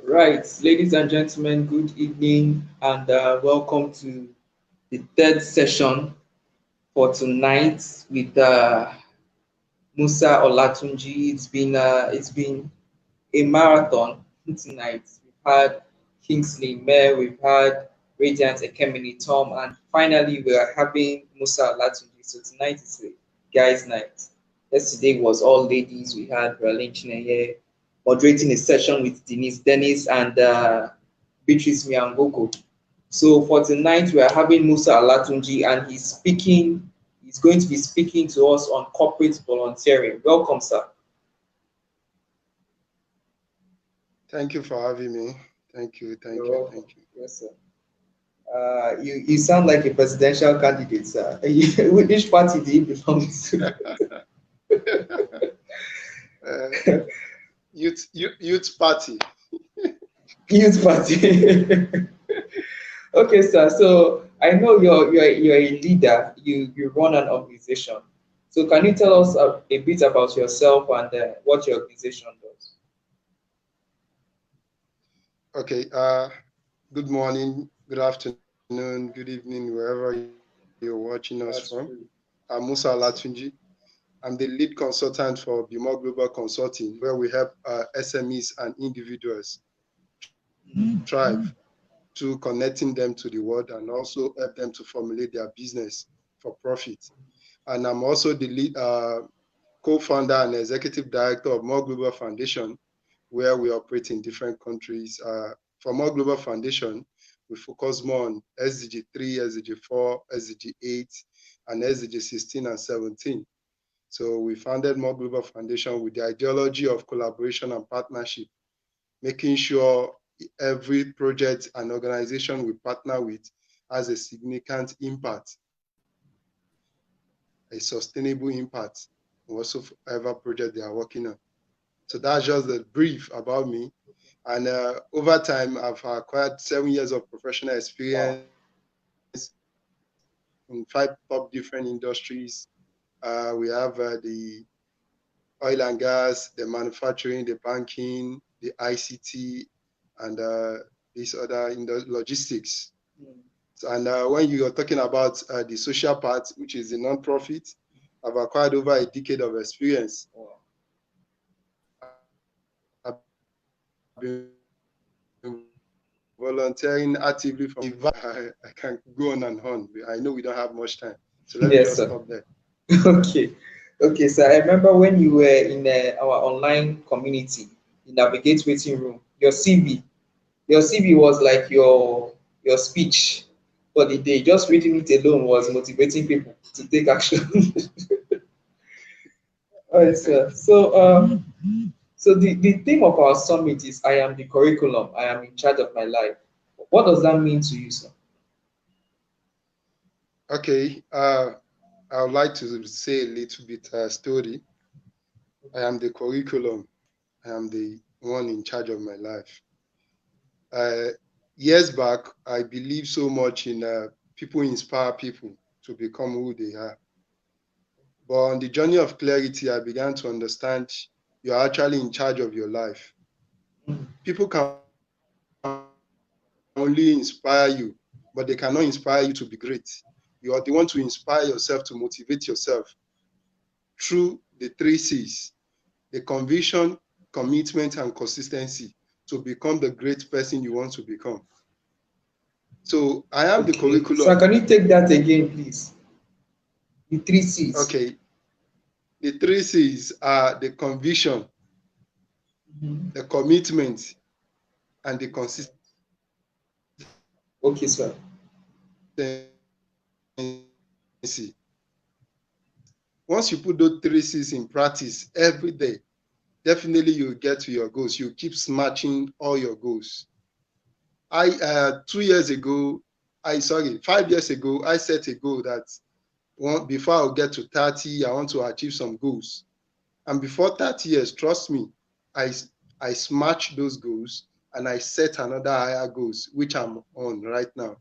Right, ladies and gentlemen, good evening and welcome to the third session for tonight with Musa Olatunji. It's been a marathon tonight. We've had Kingsley Mayor, we've had Radiant Ekemini Tom, and finally we are having Musa Olatunji. So tonight is a guys' night. Yesterday was all ladies. We had Berlin Chineye moderating a session with Dennis and Beatrice Miangogo. So for tonight we are having Musa Olatunji and he's going to be speaking to us on corporate volunteering. Welcome, sir. Thank you for having me. Thank you, You're thank you, welcome. thank you. Yes, sir. You sound like a presidential candidate, sir. Which party do you belong to? uh, youth party. Youth party. Okay, sir. So I know you're a leader. You run an organization. So can you tell us a bit about yourself and what your organization does? Okay. Good morning, good afternoon, good evening, wherever you're watching us from. That's I'm true. Musa Olatunji. I'm the lead consultant for Bimo Global Consulting, where we help SMEs and individuals thrive to connecting them to the world and also help them to formulate their business for profit. And I'm also the lead co-founder and executive director of More Global Foundation, where we operate in different countries. For More Global Foundation, we focus more on SDG 3, SDG 4, SDG 8, and SDG 16 and 17. So we founded More Global Foundation with the ideology of collaboration and partnership, making sure every project and organization we partner with has a significant impact, a sustainable impact, whatsoever project they are working on. So that's just the brief about me. And over time, I've acquired 7 years of professional Wow. experience in 5 top different industries. We have the oil and gas, the manufacturing, the banking, the ICT, and these other logistics. Mm. And when you are talking about the social part, which is the non-profit, I've acquired over a decade of experience. Wow. I've been volunteering actively from I can go on and on. I know we don't have much time, so let me Yes, just sir. stop there. Okay. Okay, so I remember when you were in our online community, in Navigate Waiting Room, your CV was like your speech for the day. Just reading it alone was motivating people to take action. All right, sir. So the theme of our summit is I am the curriculum. I am in charge of my life. What does that mean to you, sir? Okay, I would like to say a little bit story. I am the curriculum. I am the one in charge of my life. Uh, Years back, I believe so much in people inspire people to become who they are. But on the journey of clarity, I began to understand you're actually in charge of your life. Mm. People can only inspire you, but they cannot inspire you to be great. You are the one to inspire yourself, to motivate yourself through the 3 C's: the conviction, commitment, and consistency to become the great person you want to become. So I am the Okay. curriculum. So can you take that again, please? The three C's. Okay, the 3 C's are the conviction, Mhm. the commitment, and the consistency. Okay, sir. Once you put those 3 C's in practice every day, definitely you'll get to your goals. You keep smashing all your goals. 2 years ago, 5 years ago, I set a goal that before I'll get to 30, I want to achieve some goals. And before 30 years, trust me, I, I smashed those goals and I set another higher goals, which I'm on right now.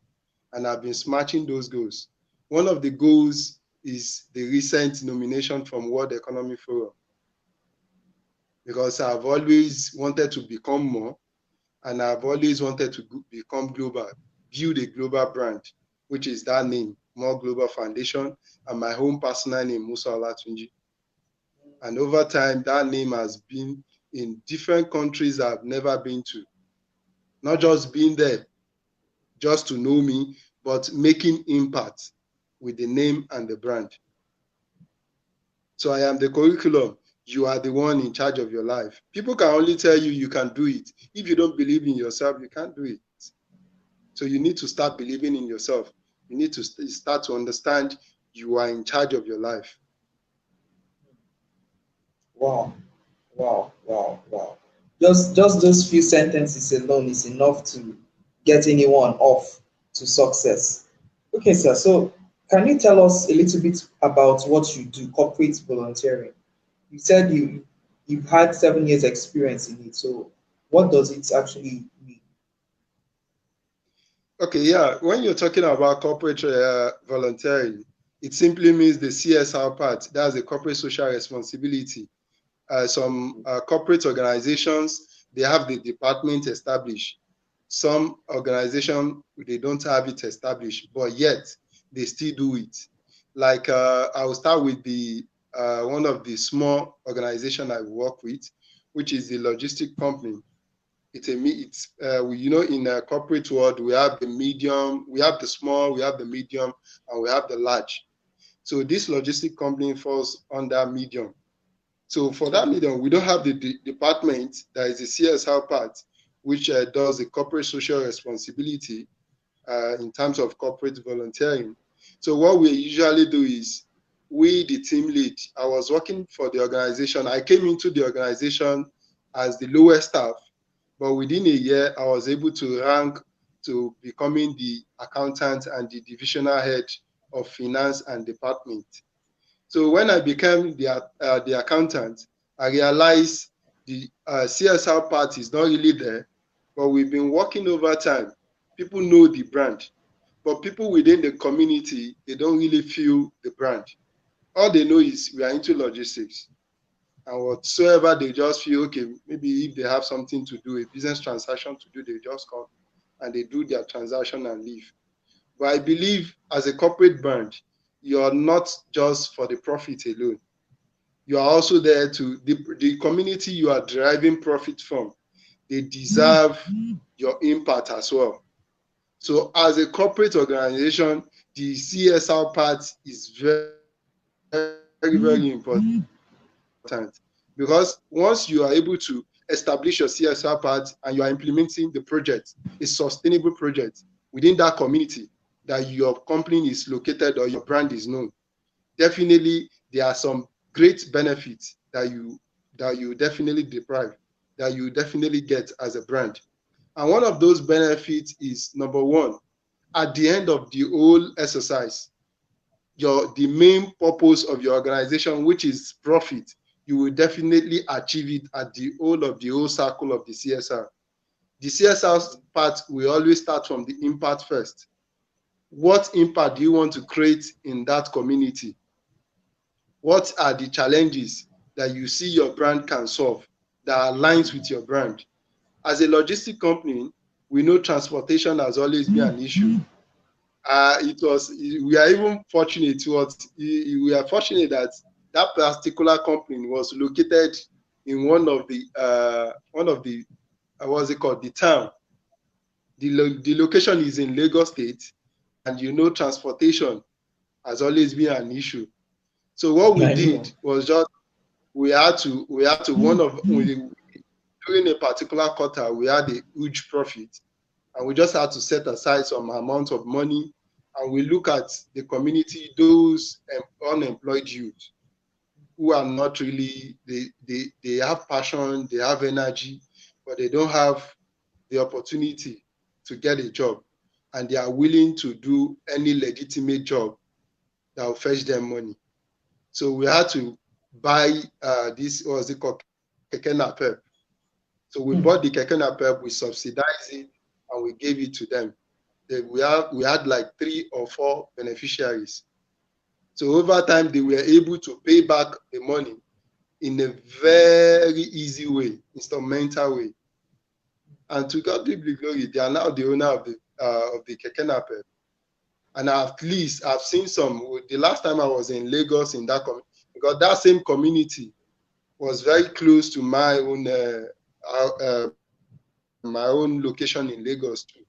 And I've been smashing those goals. One of the goals is the recent nomination from World Economic Forum, because I've always wanted to become more. and I've always wanted to become global, build a global brand, which is that name, More Global Foundation, and my own personal name, Musa Olatunji. And over time, that name has been in different countries I've never been to. Not just being there, just to know me, but making impact with the name and the brand. So I am the curriculum. You are the one in charge of your life. People can only tell you you can do it. If you don't believe in yourself, you can't do it. So you need to start believing in yourself. You need to start to understand you are in charge of your life. Wow, wow, wow, wow. Just those few sentences alone is enough to get anyone off to success. Okay, sir. So can you tell us a little bit about what you do, corporate volunteering? You said you've had 7 years experience in it. So what does it actually mean? Okay, yeah. When you're talking about corporate volunteering, it simply means the CSR part. That's the corporate social responsibility. Some corporate organizations, they have the department established. Some organizations, they don't have it established, but yet they still do it. Like I will start with the one of the small organization I work with, which is the logistic company. In a corporate world, we have the medium, we have the small, we have the medium, and we have the large. So this logistic company falls under medium. So for that medium, we don't have the department that is the CSR part, which does the corporate social responsibility in terms of corporate volunteering. So what we usually do is we, the team lead, I was working for the organization. I came into the organization as the lowest staff, but within a year, I was able to rank to becoming the accountant and the divisional head of finance and department. So when I became the accountant, I realized the CSR part is not really there, but we've been working over time. People know the brand, but people within the community, they don't really feel the brand. All they know is we are into logistics. And whatsoever they just feel, okay, maybe if they have something to do, a business transaction to do, they just come and they do their transaction and leave. But I believe as a corporate brand, you're not just for the profit alone. You are also there to the community you are deriving profit from. They deserve your impact as well. So as a corporate organization, the CSR part is very, very important because once you are able to establish your CSR part and you are implementing the project, a sustainable project within that community that your company is located or your brand is known, definitely there are some great benefits that you definitely deprive, that you definitely get as a brand. And one of those benefits is number one, at the end of the whole exercise, the main purpose of your organization, which is profit, you will definitely achieve it at the whole circle of the CSR. The CSR part will always start from the impact first. What impact do you want to create in that community? What are the challenges that you see your brand can solve that aligns with your brand? As a logistic company, we know transportation has always been an issue. We are even fortunate we are fortunate that that particular company was located in one of the what's it called, the town. The location is in Lagos State, and transportation has always been an issue. So what we I know. did was just we had to during a particular quarter we had a huge profit, and we just had to set aside some amount of money, and we look at the community, those unemployed youth who are not really, they have passion, they have energy, but they don't have the opportunity to get a job, and they are willing to do any legitimate job that will fetch them money. So we had to buy this, what was it called, keke napep. So we bought the keke napep, we subsidized it, and we gave it to them. We had like 3 or 4 beneficiaries. So over time, they were able to pay back the money in a very easy way, instrumental way. And to God be the glory, they are now the owner of the Keke Napep. And at least I've seen some. The last time I was in Lagos in that community, because that same community was very close to my own location in Lagos too.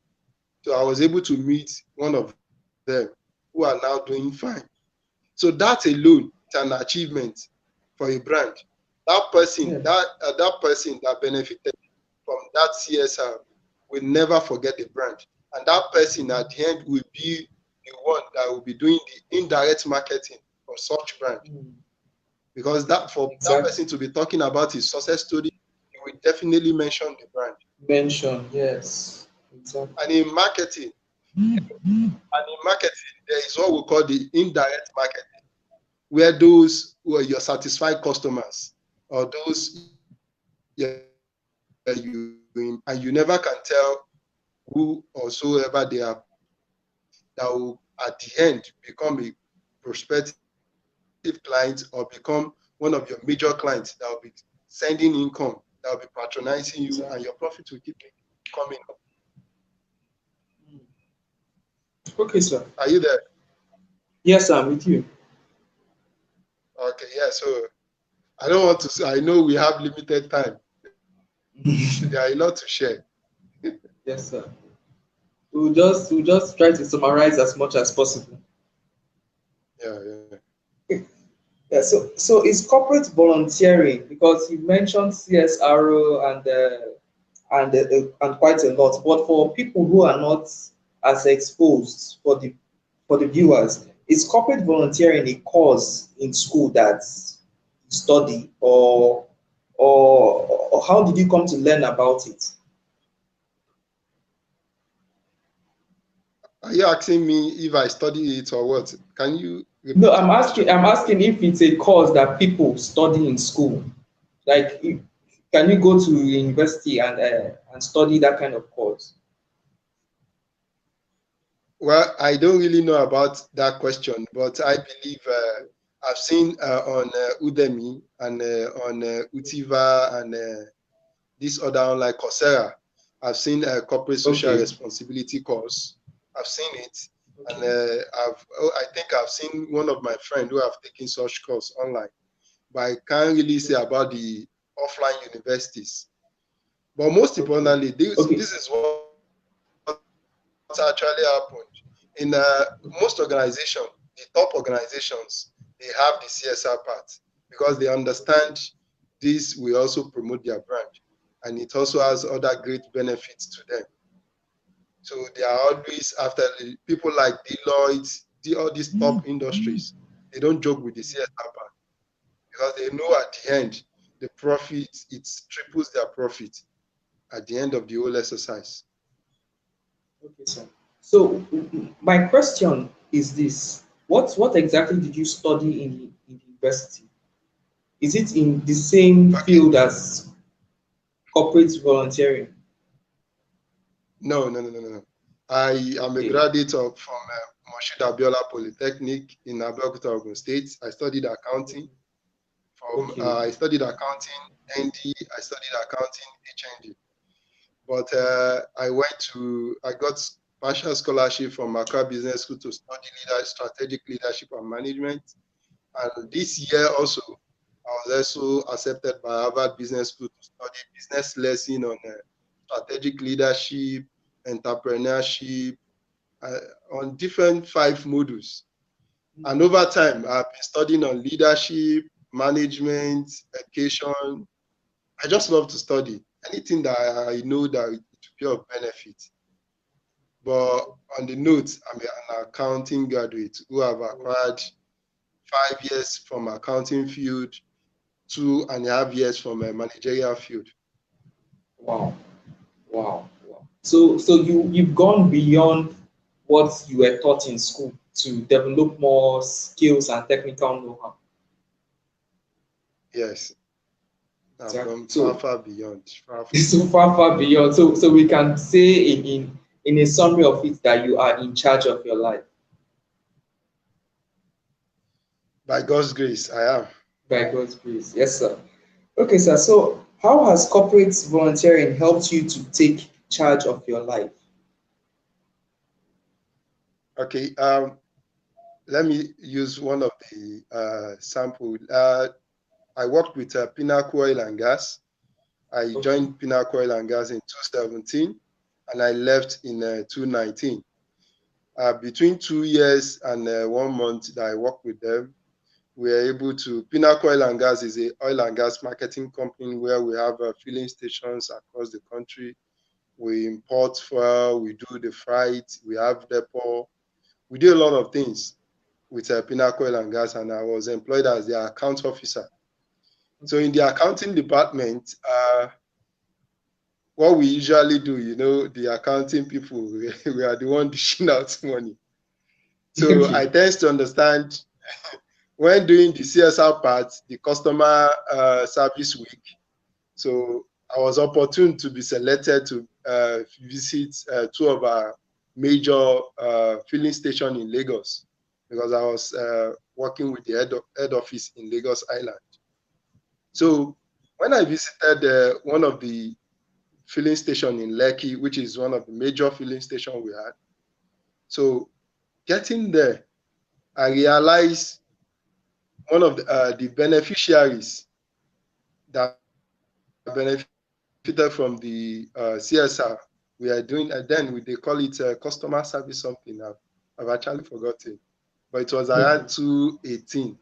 So I was able to meet one of them who are now doing fine. So that alone is an achievement for a brand. That person that benefited from that CSR will never forget the brand. And that person at the end will be the one that will be doing the indirect marketing for such brand. Because for that person to be talking about his success story, he will definitely mention the brand. Yes. Exactly. And in marketing, there is what we call the indirect marketing, where those who are your satisfied customers or those and you never can tell who or so ever they are, that will at the end become a prospective client or become one of your major clients that will be sending income, that will be patronizing you, and your profit will keep coming up. Okay, sir. Are you there? Yes, I'm with you. Okay, yeah. So I don't want to say, I know we have limited time. There are a lot to share. Yes, sir. We'll just try to summarize as much as possible. Yeah. Yeah. So is corporate volunteering, because you mentioned CSRO and quite a lot, but for people who are not as exposed, for the viewers, is corporate volunteering a course in school that you study, or how did you come to learn about it? Are you asking me if I study it or what? Can you No, repeat the question? I'm asking if it's a course that people study in school. Like, can you go to university and study that kind of course? Well, I don't really know about that question, but I believe I've seen on Udemy and on Utiva and this other online Coursera. I've seen a corporate social Okay. responsibility course. I've seen it, and Okay. I think I've seen one of my friends who have taken such course online, but I can't really say about the offline universities. But most Okay. importantly, Okay. this is what actually happened in most organizations. The top organizations, they have the CSR part because they understand this will also promote their brand, and it also has other great benefits to them. So they are always after people like Deloitte, all these top industries. They don't joke with the CSR part because they know at the end the profit, it triples their profit at the end of the whole exercise. Okay, sir. So my question is this: what exactly did you study in university? Is it in the same Okay. field as corporate volunteering? No. I am a Okay. graduate from Moshood Abiola Polytechnic in Abeokuta, Ogun State. I studied accounting. Okay. I studied accounting ND. I studied accounting HND. But I got partial scholarship from Accra Business School to study strategic leadership and management. And this year also, I was also accepted by Harvard Business School to study business lesson on strategic leadership, entrepreneurship, uh, on different 5 modules. And over time, I've been studying on leadership, management, education. I just love to study anything that I know that it will be of benefit. But on the note, I'm an accounting graduate who have acquired 5 years from accounting field, 2.5 years from a managerial field. Wow. Wow. So you've gone beyond what you were taught in school to develop more skills and technical know-how. Yes, I've Exactly. gone So far beyond. it's so far beyond. So we can say in a summary of it that you are in charge of your life. By God's grace, I am. By God's grace. Yes, sir. Okay, sir. So how has corporate volunteering helped you to take charge of your life? Okay. Let me use one of the sample. I worked with Pinnacle Oil and Gas. I Okay. joined Pinnacle Oil and Gas in 2017, and I left in 2019. Between 2 years and 1 month that I worked with them, we are able to. Pinnacle Oil and Gas is a oil and gas marketing company where we have filling stations across the country. We import fuel, we do the freight, we have depot. We do a lot of things with Pinnacle Oil and Gas, and I was employed as the account officer. So in the accounting department, what we usually do, the accounting people, we are the one dishing out money. So Okay. I tend to understand when doing the CSR part, the customer service week. So I was opportune to be selected to visit two of our major filling stations in Lagos, because I was working with the head office in Lagos Island. So when I visited one of the filling station in Lekki, which is one of the major filling stations we had, so getting there, I realized one of the beneficiaries that benefited from the CSR we are doing, and then they call it customer service something. I've actually forgotten, but it was Okay. around 2018.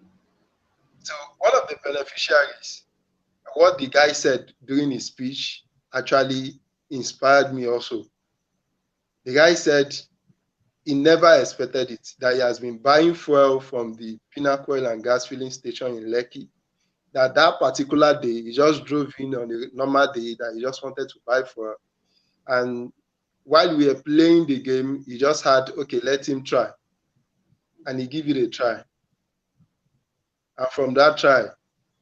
So one of the beneficiaries, what the guy said during his speech actually inspired me also. The guy said he never expected it, that he has been buying fuel from the Pinnacle Oil and Gas filling station in Lekki, that particular day, he just drove in on a normal day that he just wanted to buy fuel. And while we were playing the game, he just had, okay, let him try. And he gave it a try. And from that try,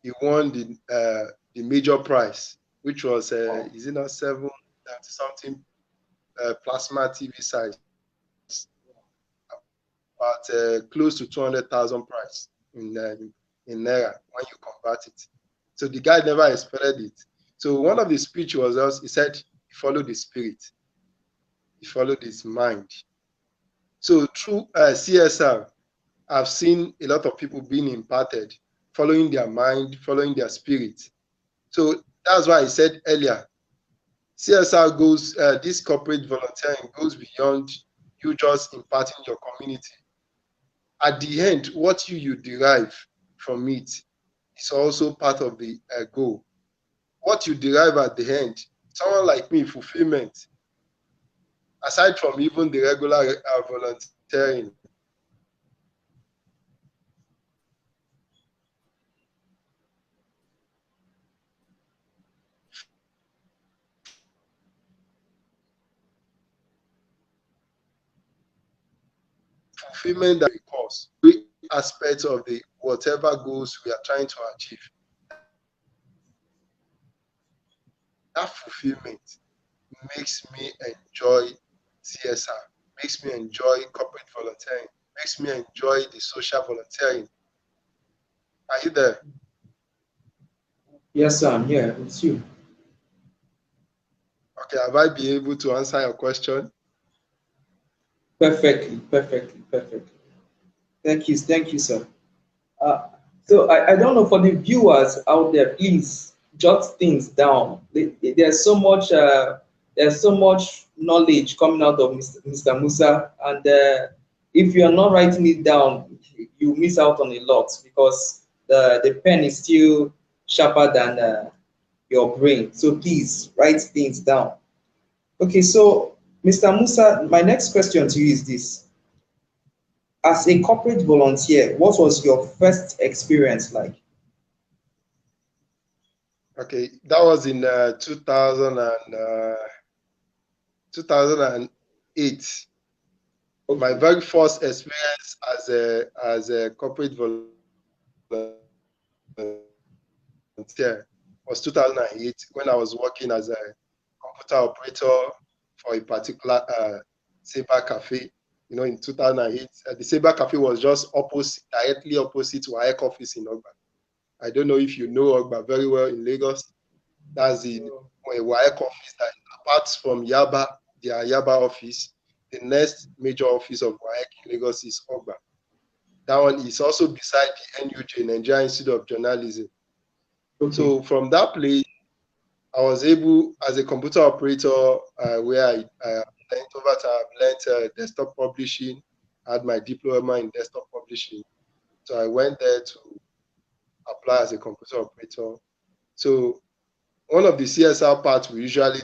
he won the major prize, which was, Wow. is it not 7 something plasma TV size, about close to 200,000 price in Naira when you convert it. So the guy never expected it. So one of the speech was just, he said, he followed the spirit, he followed his mind. So through CSR, I've seen a lot of people being imparted, following their mind, following their spirit. So that's why I said earlier, CSR goes, this corporate volunteering goes beyond you just imparting your community. At the end, what you derive from it is also part of the goal. What you derive at the end, someone like me, fulfillment, aside from even the regular volunteering, fulfillment that we cause, every aspect of the whatever goals we are trying to achieve, that fulfillment makes me enjoy CSR, makes me enjoy corporate volunteering, makes me enjoy the social volunteering. Are you there? Yes, sir, I'm here. It's you. Okay, have I been able to answer your question? Perfectly, perfectly, perfectly. Thank you, sir. Uh, so I don't know for the viewers out there, please jot things down. There's so much knowledge coming out of Mr. Musa, and if you are not writing it down, you miss out on a lot because the pen is still sharper than your brain. So please write things down. Okay, so Mr. Musa, my next question to you is this: as a corporate volunteer, what was your first experience like? Okay, that was in 2008. My Okay. very first experience as a corporate volunteer was 2008, when I was working as a computer operator for a particular Saber Cafe. In 2008, the Saber Cafe was just directly opposite to our head office in Ogba. I don't know if you know Ogba very well in Lagos. That's the WAEC office that apart from Yaba, their Yaba office, the next major office of WAEC in Lagos is Ogba. That one is also beside the NUJ, Nigeria Institute of Journalism. Okay. So from that place, I was able, as a computer operator, where I learned over time, learned desktop publishing, had my diploma in desktop publishing. So I went there to apply as a computer operator. So one of the CSR parts we usually do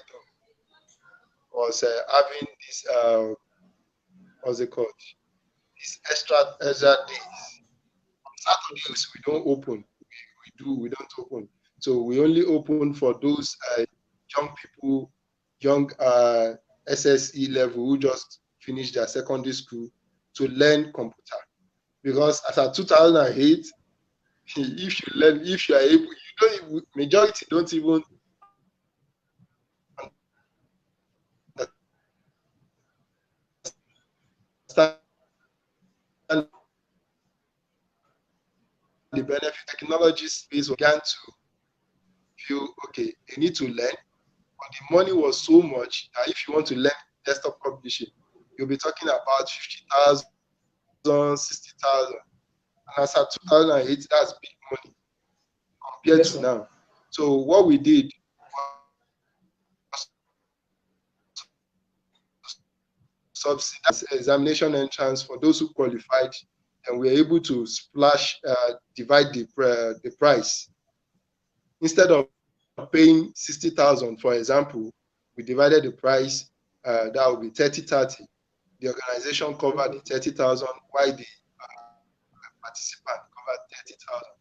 was having this, what's it called? These extra days. Saturdays we don't open. We don't open. So we only open for those young people, young SSE level who just finished their secondary school to learn computer. Because as of 2008, if you are able, you don't even, majority don't even understand the benefit. Technology space began to feel okay, they need to learn, but the money was so much that if you want to learn desktop publishing, you'll be talking about 50,000, 60,000. And as at 2008, that's big money compared Yes, to sir. now. So what we did was subsidize examination entrance for those who qualified, and we were able to divide the price. Instead of paying 60,000, for example, we divided the price, that would be 30-30. The organization covered the 30,000, while the participant covered 30,000.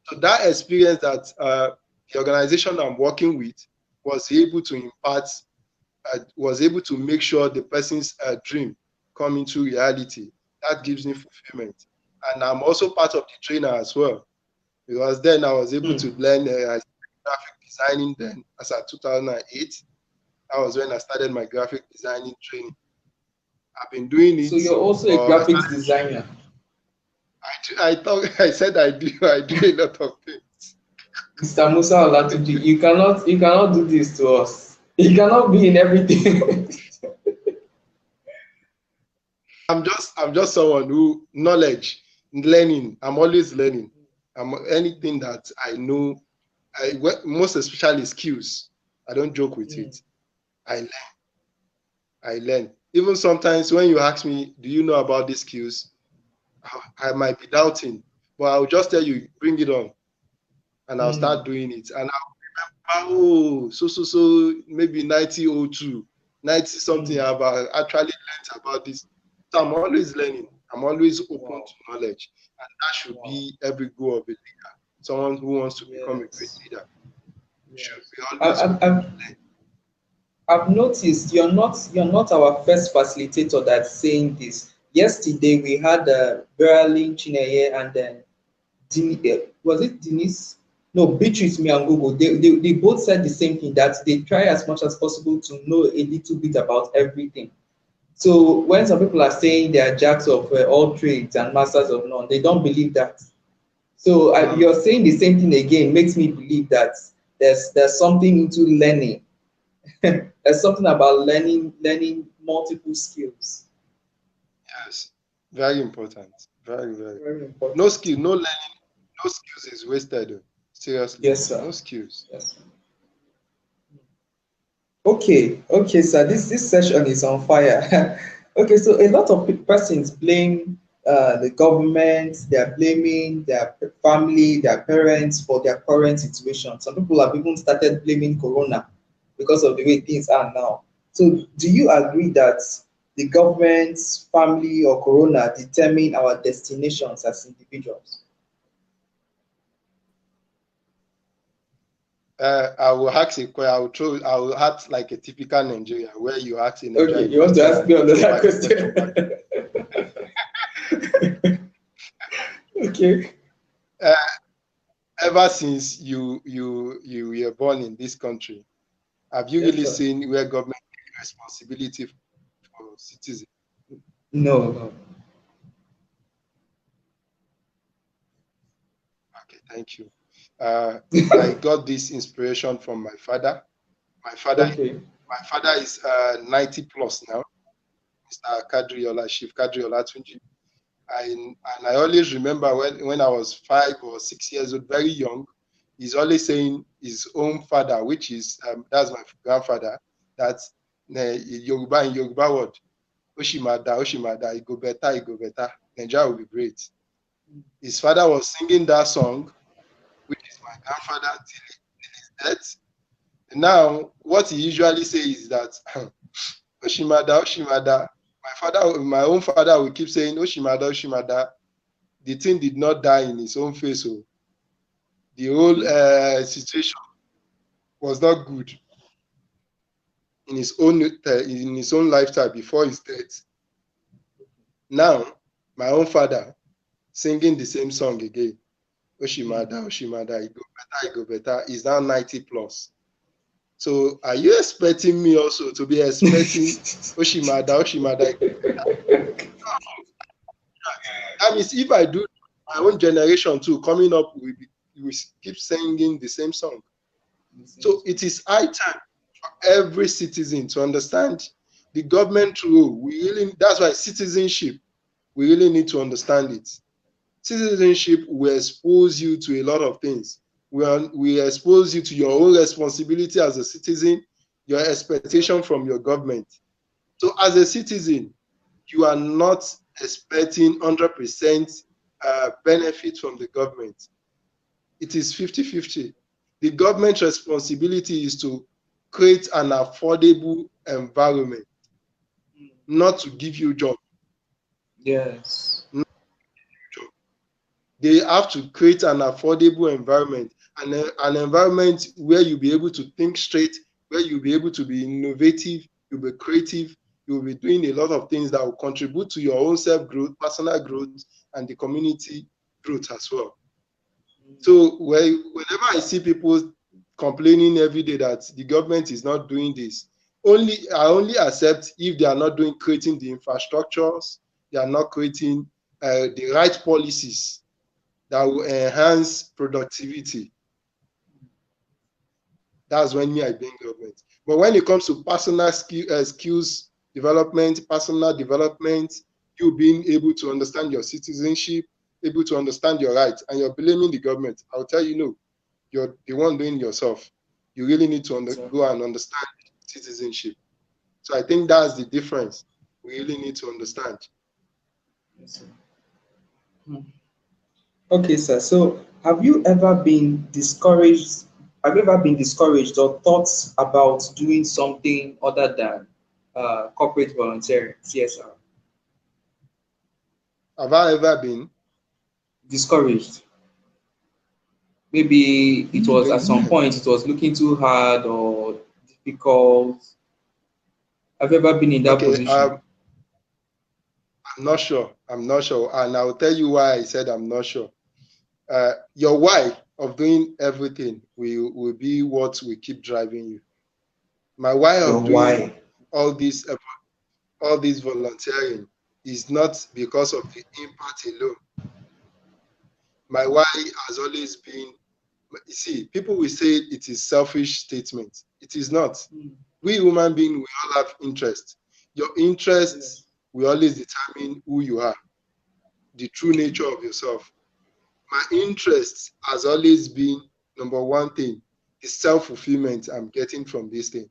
So that experience that the organization I'm working with was able to impart, was able to make sure the person's dream come into reality. That gives me fulfillment. And I'm also part of the trainer as well, because then I was able to learn graphic designing then as at 2008. That was when I started my graphic designing training. I've been doing So it. you're also a graphics designer. I said I do a lot of things. Mr. Musa Olatunji, you cannot do this to us. You cannot be in everything. I'm just someone who knowledge, learning. I'm always learning. Anything that I know, most especially skills. I don't joke with it. I learn. I learn. Even sometimes when you ask me, do you know about these skills? I might be doubting, but I'll just tell you, bring it on, and I'll start doing it. And I'll remember, so maybe 1902, 90 something. I've actually learned about this. So I'm always learning. I'm always open to knowledge, and that should be every goal of a leader. Someone who wants to become a great leader should be always open to learn. I've noticed you're not our first facilitator that's saying this. Yesterday we had Berlin Chineye and then was it Denise? No, Beatrice Miangogo. They both said the same thing, that they try as much as possible to know a little bit about everything. So when some people are saying they are jacks of all trades and masters of none, they don't believe that. So you're saying the same thing again makes me believe that there's something into learning. There's something about learning multiple skills. Yes, very important. Very, very. Very important. No skill, no learning, no skills is wasted. Seriously. Yes, sir. No skills. Yes, sir. Okay, sir. This session is on fire. Okay, so a lot of persons blame the government. They are blaming their family, their parents for their current situation. Some people have even started blaming Corona because of the way things are now. So, do you agree that the government, family, or Corona determine our destinations as individuals? I will ask a question. I will act like a typical Nigerian, where you ask a Okay, Nigerian you want to question ask and me you another provide a question back. question? Okay. Ever since you were born in this country, have you Yes, really sir. seen where government take responsibility for citizens? No. Okay, thank you. I got this inspiration from my father. My father Okay. My father is 90 plus now, Mr. Chief Kadri Olatunji. And I always remember when I was 5 or 6 years old, very young, he's always saying his own father, which is, that's my grandfather, that Yoruba in Yoruba word, Oshimada, Oshimada, it go better, Nigeria will be great. His father was singing that song, which is my grandfather till his death. Now, what he usually says is that, Oshimada, Oshimada, my own father will keep saying, Oshimada, Oshimada. The thing did not die in his own face. So the whole situation was not good in his own lifetime before his death. Now, my own father singing the same song again. Oshimada, Oshimada, it go better. He's now 90 plus. So are you expecting me also to be expecting Oshimada, Oshimada? That means if I do, my own generation too, coming up, we keep singing the same song. So it is high time for every citizen to understand the government role. That's why citizenship, we really need to understand it. Citizenship will expose you to a lot of things. We expose you to your own responsibility as a citizen, your expectation from your government. So as a citizen, you are not expecting 100% benefit from the government. It is 50-50. The government's responsibility is to create an affordable environment, not to give you job. Yes. They have to create an affordable environment, and an environment where you'll be able to think straight, where you'll be able to be innovative, you'll be creative, you'll be doing a lot of things that will contribute to your own self-growth, personal growth, and the community growth as well. So whenever I see people complaining every day that the government is not doing this, I only accept if they are not creating the infrastructures, they are not creating the right policies that will enhance productivity. That's when I blame government. But when it comes to personal skills development, personal development, you being able to understand your citizenship, able to understand your rights, and you're blaming the government, I'll tell you no, you're the one doing it yourself. You really need to go and understand citizenship. So I think that's the difference. We really need to understand. Yes, sir. Okay, sir. So have you ever been discouraged? Have you ever been discouraged or thoughts about doing something other than corporate volunteering, CSR? Have I ever been? Discouraged? Maybe it was at some point it was looking too hard or difficult. Have you ever been in that position? I'm not sure. I'm not sure. And I'll tell you why I said I'm not sure. Your why of doing everything will be what will keep driving you. My why of doing all this volunteering is not because of the impact alone. My why has always been, you see, people will say it is selfish statement. It is not. We human beings, we all have interest. Your interests will always determine who you are, the true nature of yourself. My interest has always been, number one thing, the self-fulfillment I'm getting from this thing.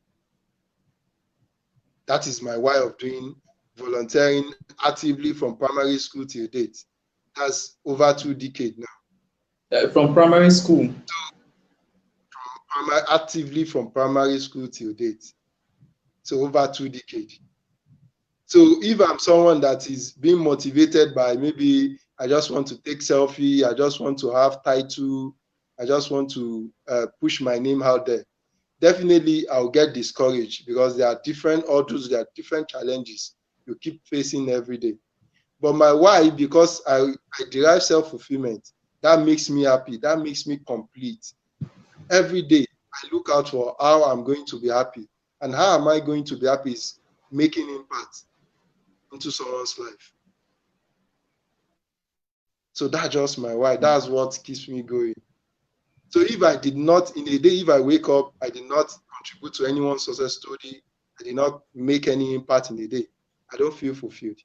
That is my way of doing volunteering actively from primary school till date. That's over 2 decades now. From primary school? Actively from primary school till date. So over 2 decades. So if I'm someone that is being motivated by maybe I just want to take selfie, I just want to have title, I just want to push my name out there, definitely I'll get discouraged because there are different hurdles, there are different challenges you keep facing every day. But my why, because I derive self-fulfillment, that makes me happy, that makes me complete. Every day I look out for how I'm going to be happy. And how am I going to be happy is making impact into someone's life. So that's just my why. That's what keeps me going. So if I did not, in a day, if I wake up, I did not contribute to anyone's success story, I did not make any impact in the day, I don't feel fulfilled.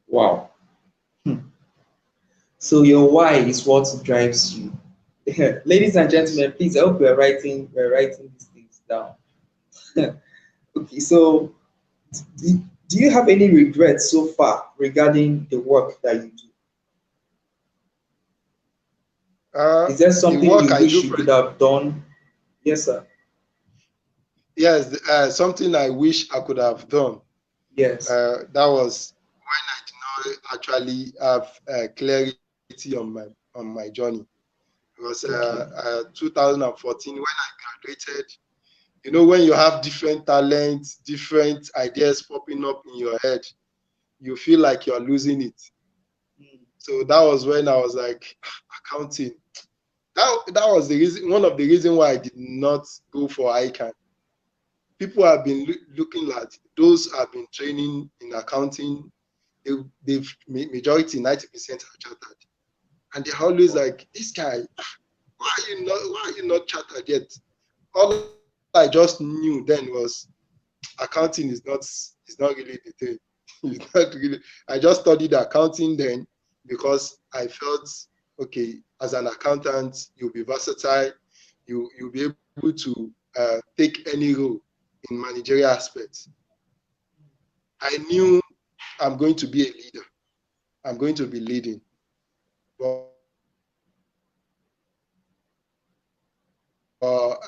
Wow. So your why is what drives you. Ladies and Yes. gentlemen, please, I hope we're writing these things down. Okay, so do you have any regrets so far regarding the work that you do? Is there The something work you I wish do, you could have done? Yes, sir. yes, something I wish I could have done. Yes. That was when I did not actually have clarity on my journey. It was Okay. 2014 when I graduated. You know, when you have different talents, different ideas popping up in your head, you feel like you're losing it. Mm. So that was when I was like, accounting. That was the reason, one of the reasons why I did not go for ICANN. People have been looking at those have been training in accounting. They've majority 90% are chartered, and they're always like, this guy, why are you not chartered yet? All I just knew then was accounting is not really the thing. It's not really. I just studied accounting then because I felt okay, as an accountant you'll be versatile, you'll be able to take any role in managerial aspects. I knew I'm going to be a leader. I'm going to be leading, but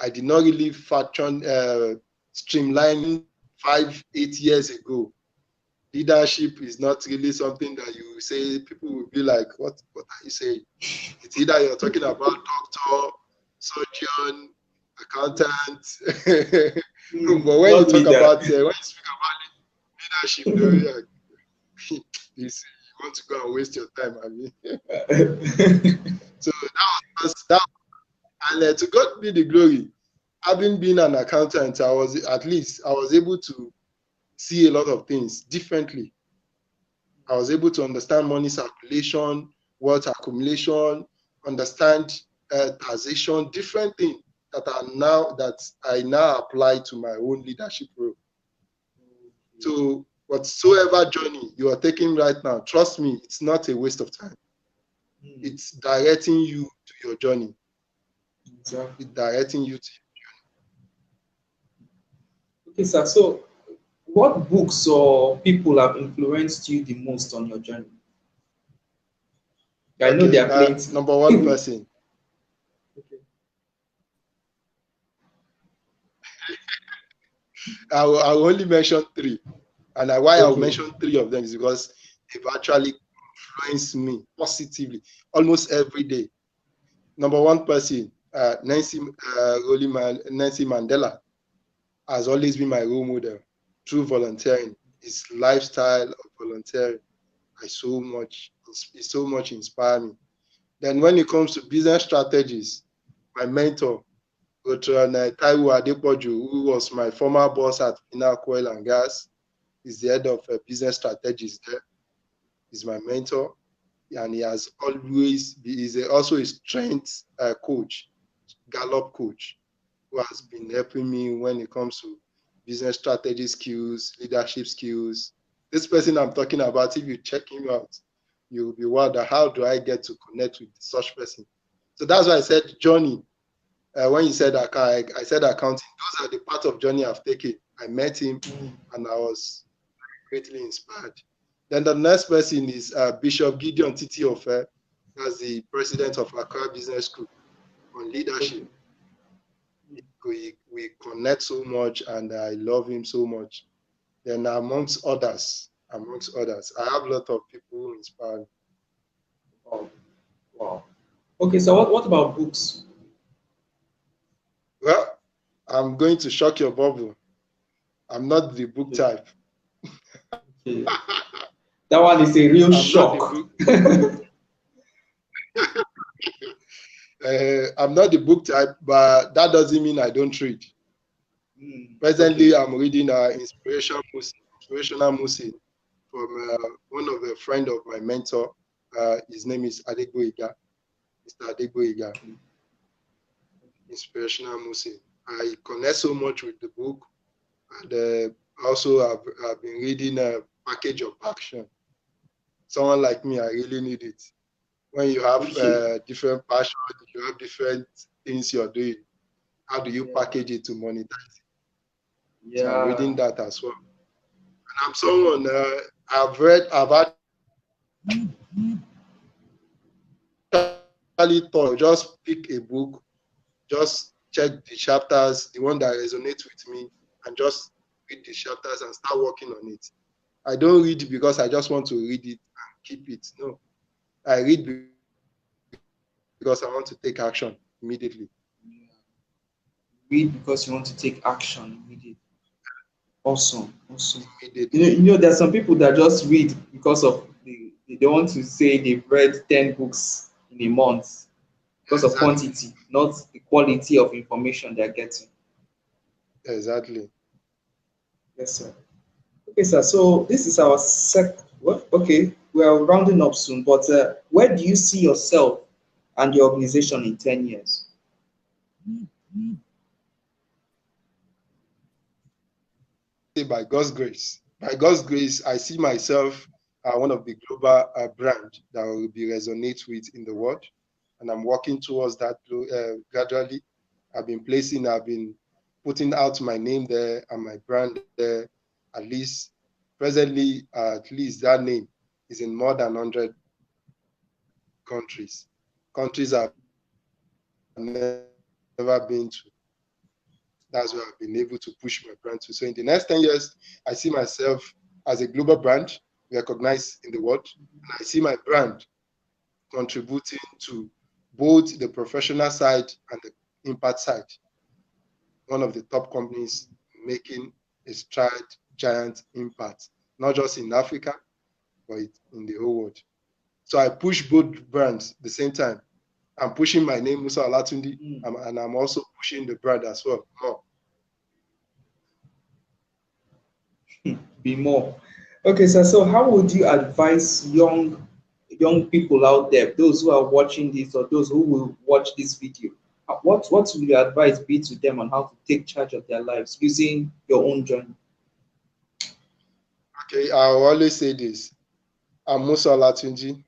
I did not really fashion streamlining 5, 8 years ago. Leadership is not really something that you say, people will be like, what are you saying? It's either you're talking about doctor, surgeon, accountant. But when you Not talk leader. about, when you speak about leadership, they'll be like, you want to go and waste your time. I mean, so that, and to God be the glory. Having been an accountant, I was able to see a lot of things differently. I was able to understand money circulation, wealth accumulation, understand taxation, different things that I now apply to my own leadership role. So whatsoever journey you are taking right now, trust me, it's not a waste of time. Mm, It's directing you to your journey. exactly. It's directing you to. Okay, sir. So, what books or people have influenced you the most on your journey? I know Okay, there are plenty. number one person. Okay. I will only mention three. And why I'll Okay. mention three of them is because they've actually influenced me positively almost every day. Number one person, Nancy Mandela, has always been my role model through volunteering. His lifestyle of volunteering is so much inspire me. Then when it comes to business strategies, my mentor, Dr. Taiwo Adepoju, who was my former boss at Pinnacle Oil and Gas, is the head of business strategies there. He's my mentor, and he's also a strength coach, Gallup coach, who has been helping me when it comes to business strategy skills, leadership skills. This person I'm talking about, if you check him out, you'll be wondering, how do I get to connect with such person? So that's why I said journey. When you said I said accounting, those are the part of journey I've taken. I met him, Mm, and I was greatly inspired. Then the next person is Bishop Gideon Titi Ofe, as the president of Accra Business School on leadership. okay. We connect so much, and I love him so much. Then amongst others, I have a lot of people who inspire me. Wow. Wow. Okay, so what about books? Well, I'm going to shock your bubble. I'm not the book Okay. type. Okay. That one is a real I'm not the shock. book. I'm not the book type, but that doesn't mean I don't read. Okay. Presently, I'm reading Inspirational Musi from one of a friend of my mentor. His name is Adegboyega, Mr. Adegboyega, Inspirational Musi. I connect so much with the book, and also I've been reading a package of action. Someone like me, I really need it. When you have Okay. different passions, you have different things you're doing. How do you Yeah. package it to monetize? So I'm Yeah. reading that as well. And I'm someone I've actually thought just pick a book, just check the chapters, the one that resonates with me, and just read the chapters and start working on it. I don't read because I just want to read it and keep it. No, I read because I want to take action immediately. Read because you want to take action immediately. Awesome, awesome. Immediately. There's some people that just read because of they want to say they've read 10 books in a month because of Exactly. quantity, not the quality of information they're getting. Exactly. Yes, sir. Okay, sir. So this is our What? Okay, we are rounding up soon. But where do you see yourself and your organization in 10 years? Say by God's grace, I see myself one of the global brand that will be resonate with in the world, and I'm working towards that gradually. I've been putting out my name there and my brand there. At least presently, at least that name is in more than 100 countries, countries I've never been to. That's where I've been able to push my brand to. So in the next 10 years, I see myself as a global brand recognized in the world, and I see my brand contributing to both the professional side and the impact side. One of the top companies making a stride, giant impact, not just in Africa, but in the whole world. So I push both brands at the same time. I'm pushing my name, Musa Olatunji, Mm, and I'm also pushing the brand as well. More. be more. Okay, sir. So how would you advise young people out there, those who are watching this or those who will watch this video? What will your advice be to them on how to take charge of their lives using your own journey? Okay, I'll always say this. I'm Musa Olatunji.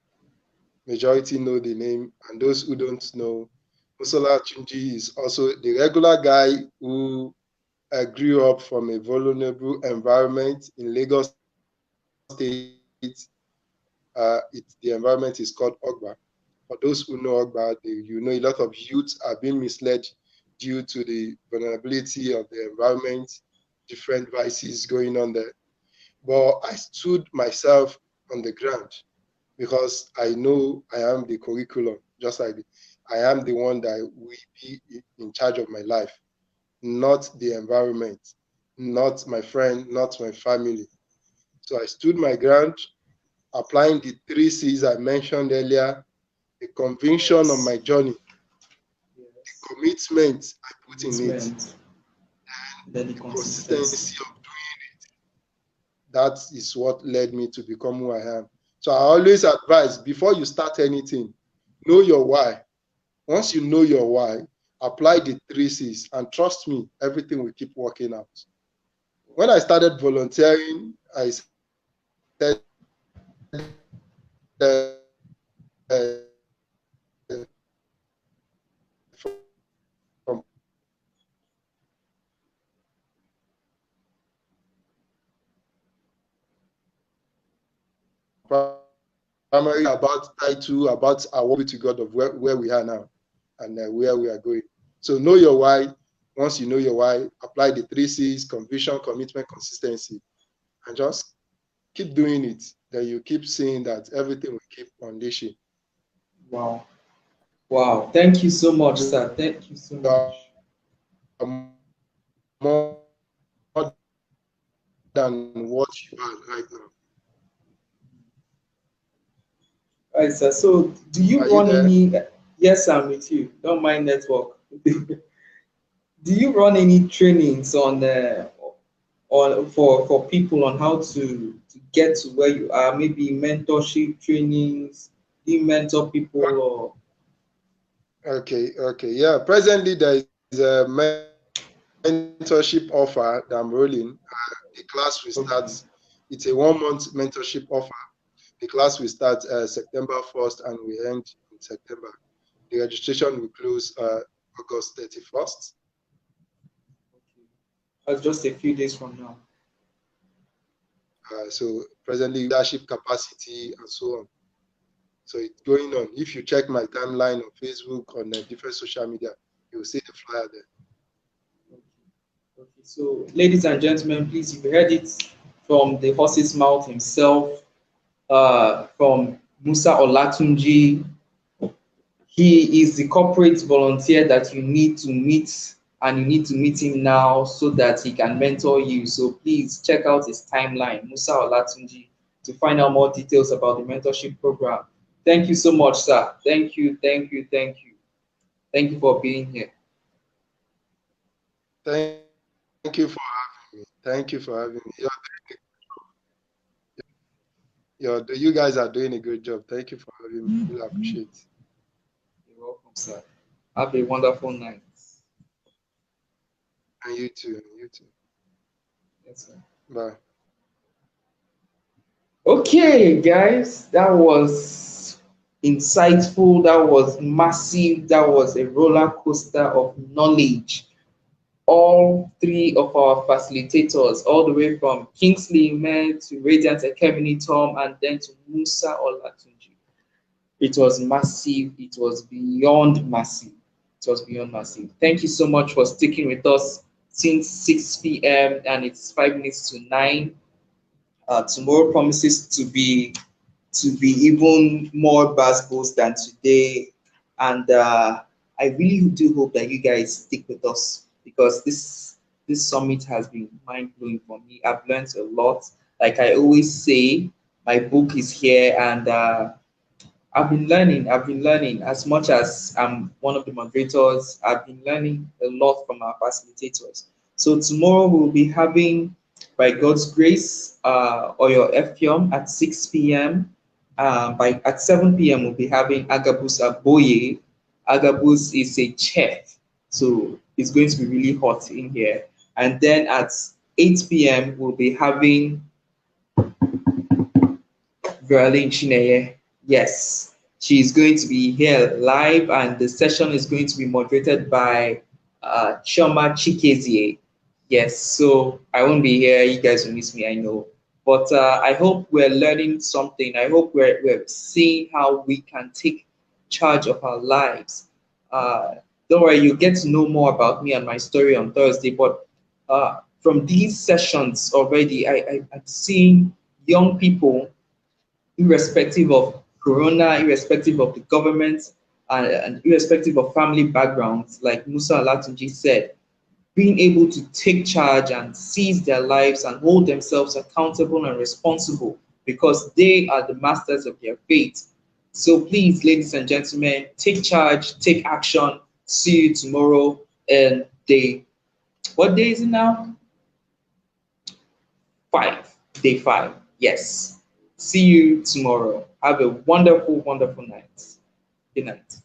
Majority know the name, and those who don't know, Musa Olatunji is also the regular guy who grew up from a vulnerable environment in Lagos State. The environment is called Ogba. For those who know Ogba, a lot of youths are being misled due to the vulnerability of the environment, different vices going on there. But I stood myself on the ground because I know I am the curriculum, just like I am the one that will be in charge of my life, not the environment, not my friend, not my family. So I stood my ground, applying the 3 C's I mentioned earlier, the conviction on Yes. my journey, Yes. the commitment I put in it, Commitment, then the the consistency. consistency of that is what led me to become who I am. So I always advise before you start anything, know your why. Once you know your why, apply the 3 C's, and trust me, everything will keep working out. When I started volunteering, I said from primary about title, about award to God of where we are now and where we are going. So know your why. Once you know your why, apply the 3 C's: conviction, commitment, consistency, and just keep doing it. Then you keep seeing that everything will keep unleashing. Wow. Wow. Thank you so much, You sir. Thank you so are much. more than what you are right now. All right, sir. So do you Are you run there? any yes, I'm with you. Don't mind network. Do you run any trainings on for people on how to get to where you are? Maybe mentorship trainings, do you mentor people or Okay, okay. Yeah, presently there is a mentorship mentorship offer that I'm rolling. The class will start. Okay. It's a 1 month mentorship offer. The class will start September 1st and we end in September. The registration will close August 31st. Okay. That's just a few days from now. So presently leadership capacity and so on. So it's going on. If you check my timeline on Facebook, on different social media, you'll see the flyer there. Okay. Okay. So, ladies and gentlemen, please, you've heard it from the horse's mouth himself, from Musa Olatunji. He is the corporate volunteer that you need to meet, and you need to meet him now so that he can mentor you. So please check out his timeline, Musa Olatunji, to find out more details about the mentorship program. Thank you so much, sir. Thank you, thank you, thank you. Thank you for being here. Thank you for having me. Thank you for having me. You guys are doing a great job. Thank you for having me. Really appreciate it. You're welcome, sir. Have a wonderful night. And you too. You too. Yes, sir. Bye. Okay, guys, that was insightful. That was massive. That was a roller coaster of knowledge. All three of our facilitators, all the way from Kingsley Med to Radiant Academy Tom, and then to Musa Olatunji. It was massive. It was beyond massive. It was beyond massive. Thank you so much for sticking with us since 6 p.m. and it's 5 minutes to 9. Tomorrow promises to be even more basketballs than today. And I really do hope that you guys stick with us because this summit has been mind blowing for me. I've learned a lot. Like I always say, my book is here, and I've been learning. I've been learning as much as I'm one of the moderators. I've been learning a lot from our facilitators. So tomorrow we'll be having, by God's grace, Oyo Effium at 6 p.m. By at 7 p.m. we'll be having Agabus Aboye. Agabus is a chef, so it's going to be really hot in here. And then at 8 p.m. we'll be having Verlin Chineye. Yes, she's going to be here live, and the session is going to be moderated by Choma Chikezie. Yes, so I won't be here. You guys will miss me, I know. But I hope we're learning something. I hope we're seeing how we can take charge of our lives. Uh, don't worry, you get to know more about me and my story on Thursday. But from these sessions already, I'm seeing young people irrespective of corona, irrespective of the government, and irrespective of family backgrounds, like Musa Olatunji said, being able to take charge and seize their lives and hold themselves accountable and responsible because they are the masters of their fate. So please, ladies and gentlemen, take charge, take action. See you tomorrow. And what day is it now? 5, day 5. Yes. See you tomorrow. Have a wonderful, wonderful night. Good night.